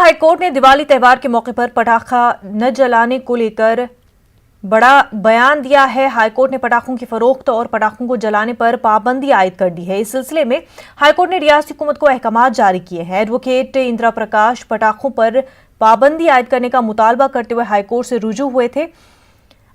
High court ने दिवाली त्यौहार के मौके पर पटाखा न जलाने को लेकर बड़ा बयान दिया है। हाईकोर्ट ने पटाखों की फरोख्त और पटाखों को जलाने पर पाबंदी आयद कर दी है। इस सिलसिले में हाईकोर्ट ने रियासती हुकूमत को अहकाम जारी किए हैं। एडवोकेट इंदिरा प्रकाश पटाखों पर पाबंदी आयद करने का मुतालबा करते हुए हाईकोर्ट से रुजू हुए थे।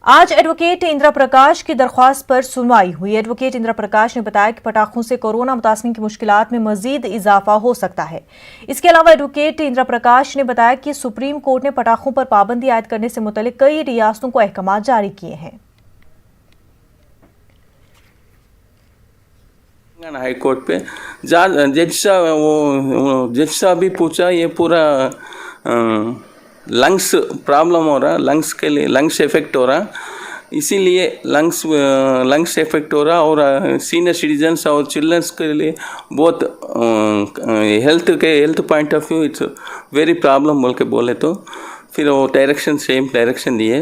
आज एडवोकेट इंदिरा प्रकाश की दरख्वास्त पर सुनवाई हुई। एडवोकेट इंदिरा प्रकाश ने बताया कि पटाखों से कोरोना मुतासिरीन की मुश्किलात में मजीद इजाफा हो सकता है। इसके अलावा एडवोकेट इंदिरा प्रकाश ने बताया कि सुप्रीम कोर्ट ने पटाखों पर पाबंदी आयद करने से मुतल्लिक कई रियासतों को अहकाम जारी किए हैं। हाईकोर्ट पे जज साहब भी पूछा, ये पूरा लंग्स प्रॉब्लम हो रहा, लंग्स के लिए लंग्स इफेक्ट हो रहा, इसीलिए लंग्स इफेक्ट हो रहा और सीनियर सिटीजन्स और चिल्ड्रंस के लिए बहुत health point of view it's very problem बोल के बोले तो फिर वो सेम डायरेक्शन दिए,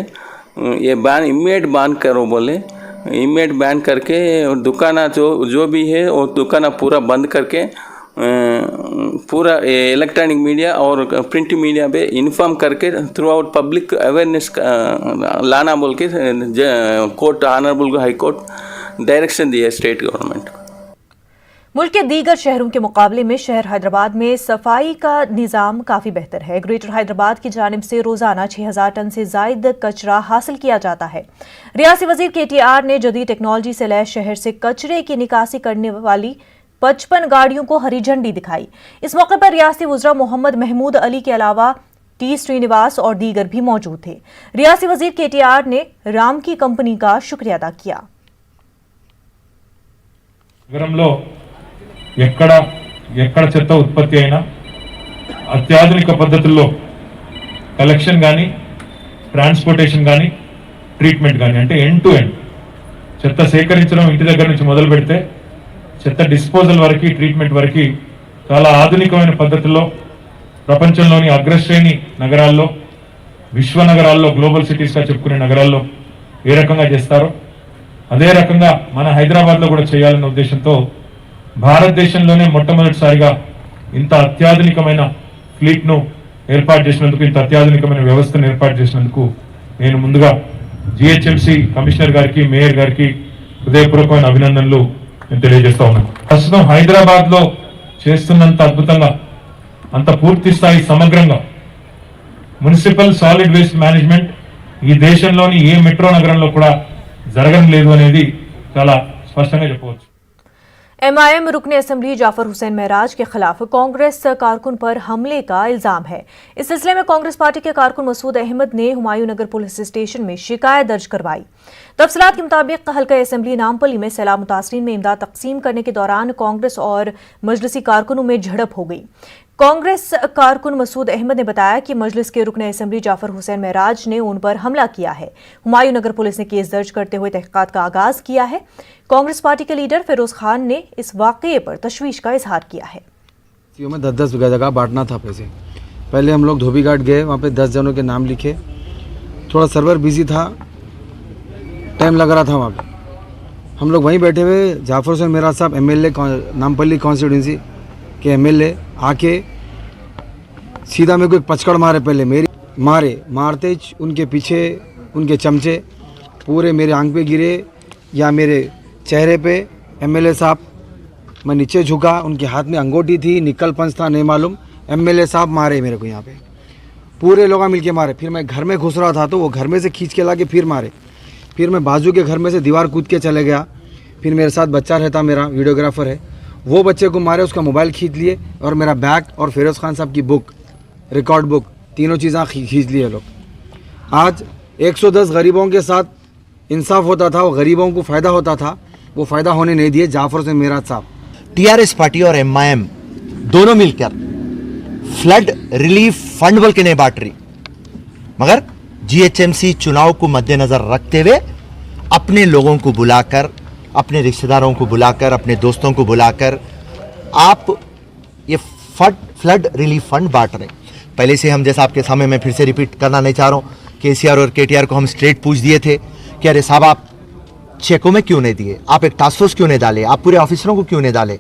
ये बैन इमीडिएट बैन करो बोले। इमीडिएट बैन करके दुकाना जो भी है वो दुकाना पूरा बंद करके पूरा इलेक्ट्रॉनिक मीडिया और प्रिंट मीडिया पे इन्फॉर्म करके थ्रू आउट पब्लिक अवेयरनेस लाना बोल के court honourable high court direction दिया स्टेट गवर्नमेंट को। मुल्क के दीगर शहरों के मुकाबले में शहर हैदराबाद में सफाई का निज़ाम काफ़ी बेहतर है। ग्रेटर हैदराबाद की जानिब से रोज़ाना 6000 टन से ज़ायद कचरा हासिल किया जाता है। रियासी वज़ीर KTR ने जदीद टेक्नोलॉजी से लैस शहर से कचरे की निकासी करने वाली 55 गाड़ियों को हरी झंडी दिखाई। इस मौके पर रियासी वज़रा मोहम्मद महमूद अली के अलावा T श्रीनिवास और दीगर भी मौजूद थे। रियासी वज़ीर KTR ने राम की कंपनी का शुक्रिया अदा किया। ఎక్కడ చెత్త ఉత్పత్తి అయినా అత్యాధునిక పద్ధతుల్లో కలెక్షన్ కానీ ట్రాన్స్పోర్టేషన్ కానీ ట్రీట్మెంట్ కానీ అంటే ఎండ్ టు ఎండ్ చెత్త సేకరించడం ఇంటి దగ్గర నుంచి మొదలు పెడితే చెత్త డిస్పోజల్ వరకు ట్రీట్మెంట్ వరకు చాలా ఆధునికమైన పద్ధతుల్లో ప్రపంచంలోని అగ్రశ్రేణి నగరాల్లో విశ్వ నగరాల్లో గ్లోబల్ సిటీస్గా చెప్పుకునే నగరాల్లో ఏ రకంగా చేస్తారో అదే రకంగా మన హైదరాబాద్లో కూడా చేయాలన్న ఉద్దేశంతో భారతదేశంలోనే మొట్టమొదటిసారిగా ఇంత అత్యాధునికమైన ఫ్లీట్ను ఏర్పాటు చేసినందుకు, ఇంత అత్యాధునికమైన వ్యవస్థను ఏర్పాటు చేసినందుకు నేను ముందుగా GHMC కమిషనర్ గారికి, మేయర్ గారికి హృదయపూర్వకమైన అభినందనలు నేను తెలియజేస్తా ఉన్నాను. ప్రస్తుతం హైదరాబాద్లో చేస్తున్నంత అద్భుతంగా, అంత పూర్తి స్థాయి సమగ్రంగా మున్సిపల్ సాలిడ్ వేస్ట్ మేనేజ్మెంట్ ఈ దేశంలోని ఏ మెట్రో నగరంలో కూడా జరగడం లేదు అనేది చాలా స్పష్టంగా చెప్పవచ్చు। MIM रुकने असेंबली जाफर हुसैन महराज के खिलाफ कांग्रेस कारकुन पर हमले का इल्जाम है। इस सिलसिले में कांग्रेस पार्टी के कारकुन मसूद अहमद ने हुमायूं नगर पुलिस स्टेशन में शिकायत दर्ज करवाई। तफसीलात के मुताबिक हल्का असेंबली नामपल्ली में सैलाब मुतासरीन में इमदाद तकसीम करने के दौरान कांग्रेस और मजलिसी कारकुनों में झड़प हो गई। कांग्रेस कारकुन मसूद अहमद ने बताया कि मजलिस के रुकन असेंबली जाफर हुसैन महराज ने उन पर हमला किया है। हुमायूं नगर पुलिस ने केस दर्ज करते हुए तहकीकात का आगाज किया है। कांग्रेस पार्टी के लीडर फिरोज खान ने इस वाकये पर तशवीश का इजहार किया है। में 10-10 जगह बांटना था पैसे। पहले हम लोग धोबी घाट गए, वहाँ पे 10 जनों के नाम लिखे। थोड़ा सर्वर बिजी था, टाइम लग रहा था वहाँ पे। हम लोग वहीं बैठे हुए, जाफर हुसैन महराज साहब MLA नामपल्ली कॉन्स्टिट्यूंसी के MLA आके सीधा मेरे को एक पचकड़ मारे। पहले मेरी मारते उनके पीछे उनके चमचे पूरे मेरे आंख पे गिरे या मेरे चेहरे पे। MLA साहब, मैं नीचे झुका, उनके हाथ में अंगूठी थी, निकल पंच था, नहीं मालूम। MLA साहब मारे मेरे को यहाँ पे, पूरे लोग मिलके मारे। फिर मैं घर में घुस रहा था तो वो घर में से खींच के लाके फिर मारे। फिर मैं बाजू के घर में से दीवार कूद के चले गया। फिर मेरे साथ बच्चा रहता, मेरा वीडियोग्राफर है, वो बच्चे को मारे, उसका मोबाइल खींच लिए और मेरा बैग और फिरोज़ खान साहब की बुक, रिकॉर्ड बुक, तीनों चीज़ें खींच लिए लोग। आज 110 गरीबों के साथ इंसाफ होता था, वो गरीबों को फ़ायदा होता था, वो फ़ायदा होने नहीं दिए जाफर हुसैन महराज साहब। TRS पार्टी और MIM दोनों मिलकर फ्लड रिलीफ फंड बोल के नहीं बांट रही, मगर GHMC चुनाव को मद्देनजर रखते हुए अपने लोगों को बुलाकर, अपने रिश्तेदारों को बुलाकर, अपने दोस्तों को बुलाकर आप ये फ्लड रिलीफ फंड बांट रहे। पहले से हम, जैसा आपके सामने मैं फिर से रिपीट करना नहीं चाह रहा हूँ, KCR और KTR को हम स्ट्रेट पूछ दिए थे कि अरे साहब आप चेकों में क्यों नहीं दिए, आप एक टास्क फोर्स क्यों नहीं डाले, आप पूरे ऑफिसरों को क्यों नहीं डाले।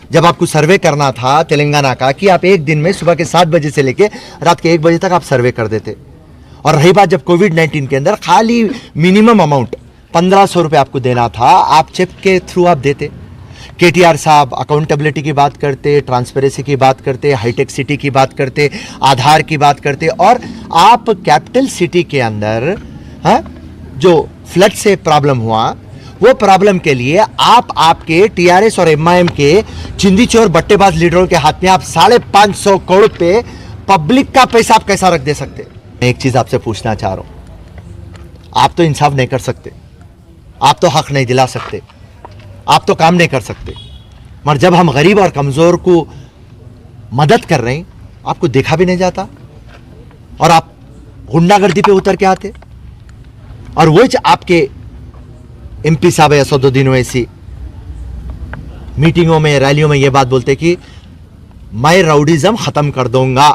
जब आपको सर्वे करना था तेलंगाना का कि आप एक दिन में सुबह के 7 बजे से लेके रात के 1 बजे तक आप सर्वे कर देते। और रही बात जब कोविड-19 के अंदर खाली मिनिमम अमाउंट 1500 रुपये आपको देना था, आप चेक के थ्रू आप देते। केटीआर साहब अकाउंटेबिलिटी की बात करते, ट्रांसपेरेंसी की बात करते, हाईटेक सिटी की बात करते, आधार की बात करते, और आप कैपिटल सिटी के अंदर जो फ्लड से प्रॉब्लम हुआ वो प्रॉब्लम के लिए आपके टीआरएस और एमआईएम के चिंदी चोर बट्टेबाज लीडरों के हाथ में आप 550 करोड़ पे पब्लिक का पैसा आप कैसा रख दे सकते? मैं एक चीज आपसे पूछना चाह रहा हूं, आप तो इंसाफ नहीं कर सकते, आप तो हक नहीं दिला सकते, आप तो काम नहीं कर सकते, मगर जब हम गरीब और कमजोर को मदद कर रहे हैं आपको देखा भी नहीं जाता और आप गुंडागर्दी पे उतर के आते। और वो आपके एमपी साहब असदुद्दीन ओवैसी मीटिंगों में रैलियों में ये बात बोलते कि मैं राउडीज़म खत्म कर दूंगा,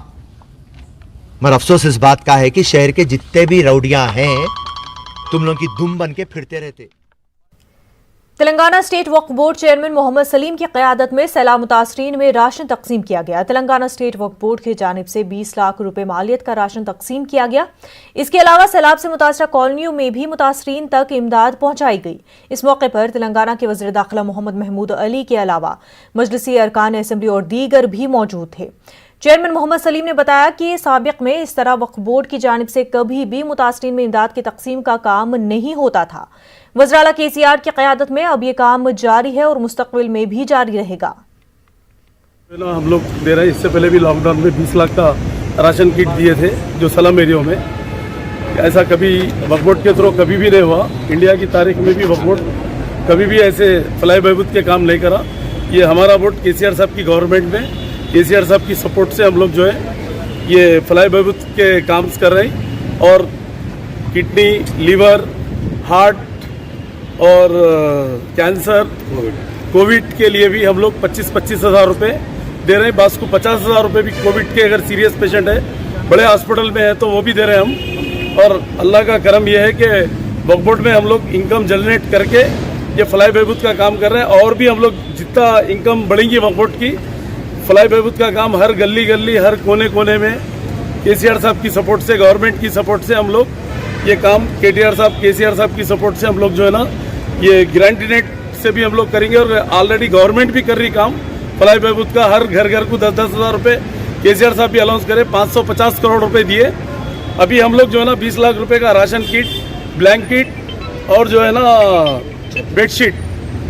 मगर अफसोस इस बात का है कि शहर के जितने भी राउडियां हैं तुम लोग की दुम बन के फिरते रहते। तेलंगाना स्टेट वक्फ बोर्ड चेयरमैन मोहम्मद सलीम की क़यादत में सैलाब मुतासरीन में राशन तकसीम किया गया। तेलंगाना स्टेट वक्फ बोर्ड की जानिब से 20 लाख रुपए मालियत का राशन तकसीम किया गया। इसके अलावा सैलाब से मुतासरा कॉलोनियों में भी मुतासरीन तक इमदाद पहुंचाई गई। इस मौके पर तेलंगाना के वज़ीर दाखिला मोहम्मद महमूद अली के अलावा मजलिसी अरकान असेंबली और दीगर भी मौजूद थे। चेयरमैन मोहम्मद सलीम ने बताया कि साबिक़ में इस तरह वक्फ बोर्ड की जानिब से कभी भी मुतासरीन में इमदाद की तकसीम का काम नहीं होता था। वज़ीर-ए-आला केसीआर की क़यादत में अब ये काम जारी है और मुस्तक़बिल में भी जारी रहेगा। हम लोग दे रहे हैं, इससे पहले भी लॉकडाउन में 20 लाख का राशन किट दिए थे जो स्लम एरियो में। ऐसा कभी वक्फ बोर्ड के थ्रू कभी भी नहीं हुआ। इंडिया की तारीख में भी वक्फ बोर्ड कभी भी ऐसे फलाह बहबूद के काम नहीं करा। ये हमारा बोर्ड केसीआर साहब की गवर्नमेंट में केसीआर साहब की सपोर्ट से हम लोग जो है ये फलाह बहबूद के काम कर रहे हैं। और किडनी, लीवर, हार्ट और कैंसर, कोविड के लिए भी हम लोग 25-25 हज़ार रुपये दे रहे हैं। बास को 50 हज़ार रुपये भी कोविड के अगर सीरियस पेशेंट है, बड़े हॉस्पिटल में है तो वो भी दे रहे हैं हम। और अल्लाह का करम यह है कि वक्फ बोर्ड में हम लोग इनकम जनरेट करके ये फलाह बहबूद का काम कर रहे हैं। और भी हम लोग जितना इनकम बढ़ेंगी वक्फ बोर्ड की, फलाह बहबूद का काम हर गली गली हर कोने कोने में केसीआर साहब की सपोर्ट से, गवर्नमेंट की सपोर्ट से हम लोग ये काम केटीआर साहब, केसीआर साहब की सपोर्ट से हम लोग जो है ना ये गारंटी नेट से भी हम लोग करेंगे। और ऑलरेडी गवर्नमेंट भी कर रही काम फलाह बहबूद का। हर घर घर को 10-10 हज़ार रुपये केसीआर साहब भी अनाउंस करे, 550 करोड़ रुपए दिए। अभी हम लोग जो है ना 20 लाख रुपए का राशन किट, ब्लैंकेट और जो है ना बेडशीट,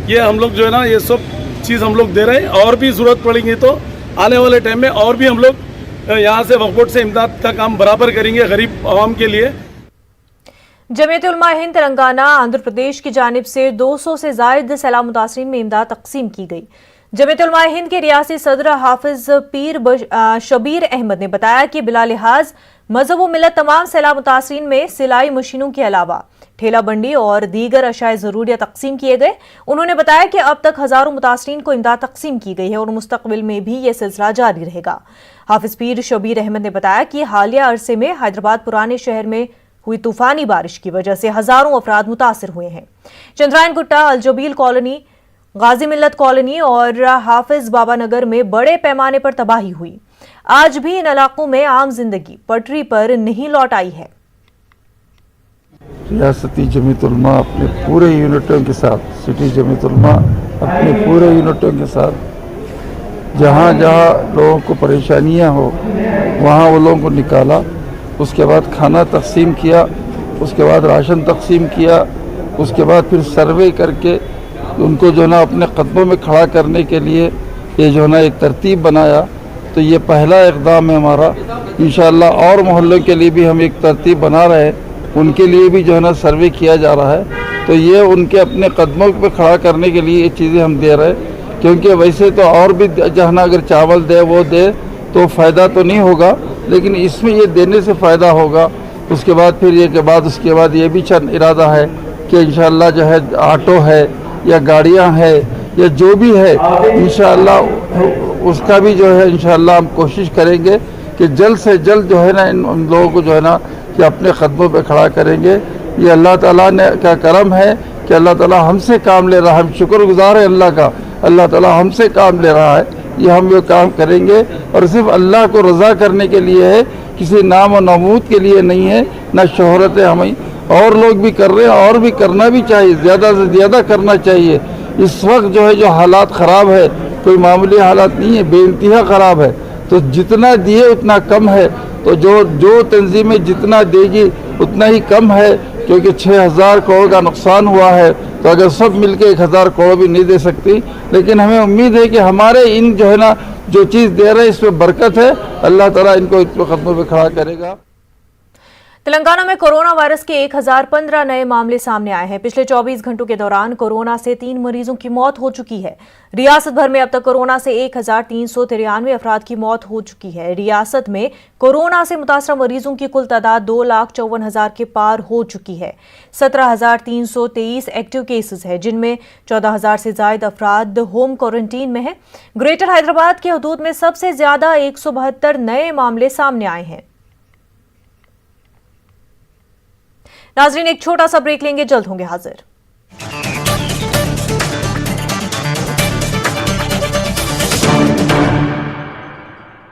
ये हम लोग जो है ना ये सब चीज़ हम लोग दे रहे हैं। और भी ज़रूरत पड़ेगी तो आने वाले टाइम में और भी हम लोग यहाँ से वक्फ बोर्ड से इमदाद का काम बराबर करेंगे गरीब आवाम के लिए। जमीयत उलमा हिंद तेलंगाना आंध्र प्रदेश की जानिब से 200 से ज़ायद सैलाब मुतासरीन में इमदाद तकसीम की गई। जमीयत उलमा हिंद के रियासी सदर हाफिज पीर शबीर अहमद ने बताया कि बिला लिहाज मजहब व मिलत तमाम सैलाब मुतासरीन में सिलाई मशीनों के अलावा ठेला बंडी और दीगर अशाए ज़रूरिया तकसीम किए गए। उन्होंने बताया कि अब तक हज़ारों मुतासरीन को इमदाद तकसीम की गई है और मुस्तक़बिल में भी ये सिलसिला जारी रहेगा। हाफिज पीर शबीर अहमद ने बताया कि हालिया अरसे में हैदराबाद पुराने शहर में हुई तूफानी बारिश की वजह से हजारों अफराद मुतासर हुए हैं। चंद्रायन गुट्टा, अलजबील कॉलोनी, गाजी मिल्लत कॉलोनी और हाफिज बाबा नगर में बड़े पैमाने पर तबाही हुई। आज भी इन इलाकों में आम जिंदगी पटरी पर नहीं लौट आई है। रियासती जमीयत उलमा अपने पूरे यूनिटों के साथ, सिटी जमीयत उलमा अपने पूरे यूनिटों के साथ जहाँ जहाँ लोगों को परेशानियाँ हो वहाँ वो लोगों को निकाला। उसके बाद खाना तकसीम किया, उसके बाद राशन तकसीम किया, उसके बाद फिर सर्वे करके उनको जो है ना अपने कदमों में खड़ा करने के लिए ये जो है ना एक तरतीब बनाया। तो ये पहला इक़दाम है हमारा। इंशाअल्लाह और मोहल्लों के लिए भी हम एक तरतीब बना रहे हैं, उनके लिए भी जो है ना सर्वे किया जा रहा है। तो ये उनके अपने कदमों पे खड़ा करने के लिए ये चीज़ें हम दे रहे हैं। क्योंकि वैसे तो और भी जो है ना अगर चावल दे वो दे तो फ़ायदा तो नहीं होगा, लेकिन इसमें ये देने से फ़ायदा होगा। उसके बाद फिर ये के बाद उसके बाद ये भी चंद इरादा है कि इंशाअल्लाह जो है ऑटो है या गाड़ियां है या जो भी है इंशाअल्लाह उसका भी जो है इंशाअल्लाह हम कोशिश करेंगे कि जल्द से जल्द जो है ना इन लोगों को जो है ना कि अपने कदमों पे खड़ा करेंगे। ये अल्लाह ताला ने का करम है कि अल्लाह ताला हमसे काम ले रहा है, हम शुक्रगुजार हैं अल्लाह का, अल्लाह ताला हमसे काम ले रहा है। ये हम ये काम करेंगे और सिर्फ अल्लाह को रज़ा करने के लिए है, किसी नाम और नमूद के लिए नहीं है, ना शोहरत है हमें। और लोग भी कर रहे हैं और भी करना भी चाहिए, ज़्यादा से ज़्यादा करना चाहिए। इस वक्त जो है जो हालात ख़राब है, कोई मामूली हालात नहीं है, बेइंतहा ख़राब है, तो जितना दिए उतना कम है। तो जो तंजीमें जितना देगी उतना ही कम है, क्योंकि 6,000 करोड़ का नुकसान हुआ है। तो अगर सब मिलके 1,000 करोड़ भी नहीं दे सकती, लेकिन हमें उम्मीद है कि हमारे इन जो है ना जो चीज़ दे रहे हैं इसमें बरकत है, अल्लाह ताला इनको इतने कदमों पे खड़ा करेगा। तेलंगाना में कोरोना वायरस के 1015 नए मामले सामने आए हैं। पिछले 24 घंटों के दौरान कोरोना से 3 मरीजों की मौत हो चुकी है। रियासत भर में अब तक कोरोना से 1393 अफराद की मौत हो चुकी है। रियासत में कोरोना से मुतासरा मरीजों की कुल तादाद 2,54,000 के पार हो चुकी है। 17,323 एक्टिव केसेस है, जिनमें 14,000 से ज्यादा अफराद होम क्वारंटीन में है। ग्रेटर हैदराबाद की हदूद में सबसे ज्यादा 172 नए मामले सामने आए हैं। नाजरीन, एक छोटा सा ब्रेक लेंगे, जल्द होंगे हाजिर।